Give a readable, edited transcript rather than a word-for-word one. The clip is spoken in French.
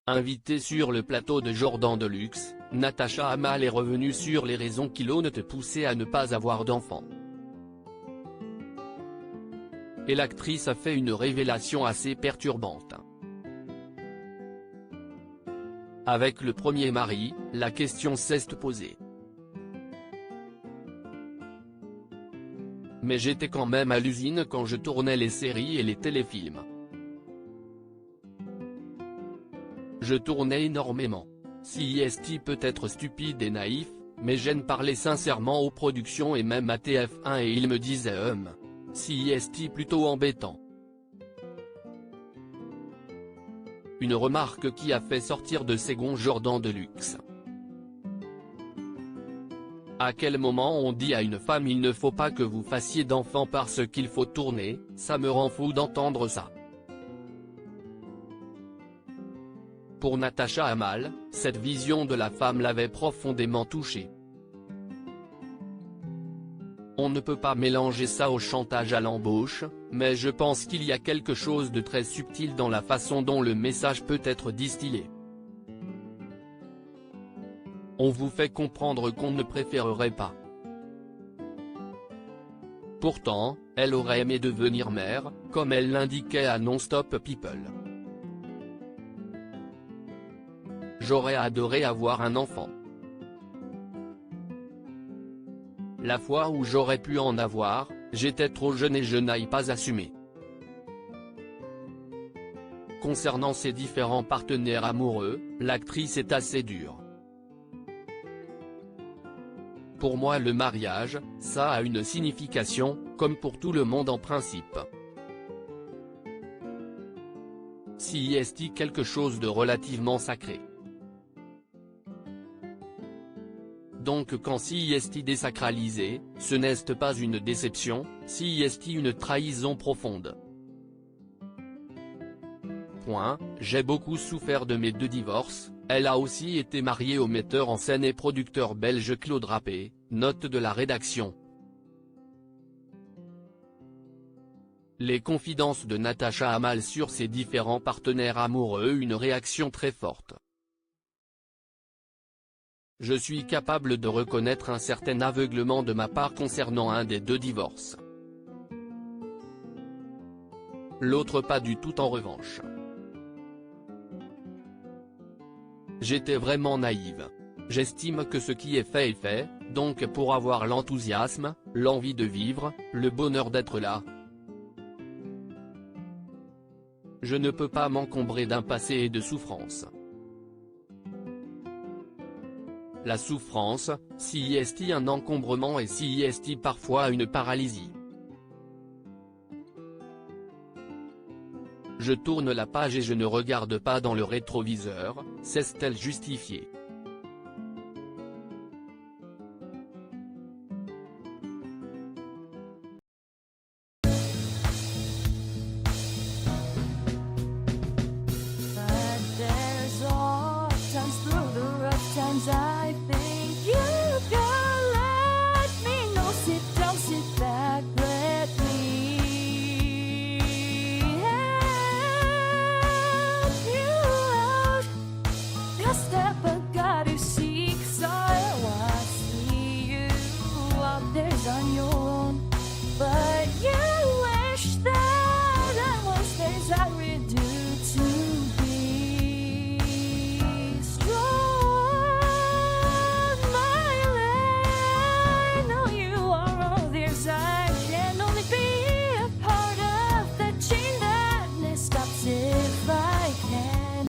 Invitée sur le plateau de Jordan Deluxe, Natacha Hamel est revenue sur les raisons qui l'ont poussée à ne pas avoir d'enfant. Et l'actrice a fait une révélation assez perturbante. Avec le premier mari, la question s'est posée. Mais j'étais quand même à l'usine quand je tournais les séries et les téléfilms. Je tournais énormément. CIST peut être stupide et naïf, mais j'aime parler sincèrement aux productions et même à TF1 et ils me disaient CIST plutôt embêtant. Une remarque qui a fait sortir de ses gonds Jordan Deluxe. À quel moment on dit à une femme il ne faut pas que vous fassiez d'enfants parce qu'il faut tourner, ça me rend fou d'entendre ça. Pour Natacha Hamel, cette vision de la femme l'avait profondément touchée. On ne peut pas mélanger ça au chantage à l'embauche, mais je pense qu'il y a quelque chose de très subtil dans la façon dont le message peut être distillé. On vous fait comprendre qu'on ne préférerait pas. Pourtant, elle aurait aimé devenir mère, comme elle l'indiquait à Non-Stop People. J'aurais adoré avoir un enfant. La fois où j'aurais pu en avoir, j'étais trop jeune et je n'ai pas assumé. Concernant ses différents partenaires amoureux, l'actrice est assez dure. Pour moi le mariage, ça a une signification, comme pour tout le monde en principe. CIST quelque chose de relativement sacré. Donc quand CIST désacralisé, ce n'est pas une déception, CIST une trahison profonde. J'ai beaucoup souffert de mes 2 divorces, elle a aussi été mariée au metteur en scène et producteur belge Claude Rappé, note de la rédaction. Les confidences de Natacha Hamel sur ses différents partenaires amoureux, une réaction très forte. Je suis capable de reconnaître un certain aveuglement de ma part concernant un des 2 divorces. L'autre pas du tout en revanche. J'étais vraiment naïve. J'estime que ce qui est fait, donc pour avoir l'enthousiasme, l'envie de vivre, le bonheur d'être là. Je ne peux pas m'encombrer d'un passé et de souffrance. La souffrance, CIST un encombrement et CIST parfois une paralysie. Je tourne la page et je ne regarde pas dans le rétroviseur, c'est-elle justifié.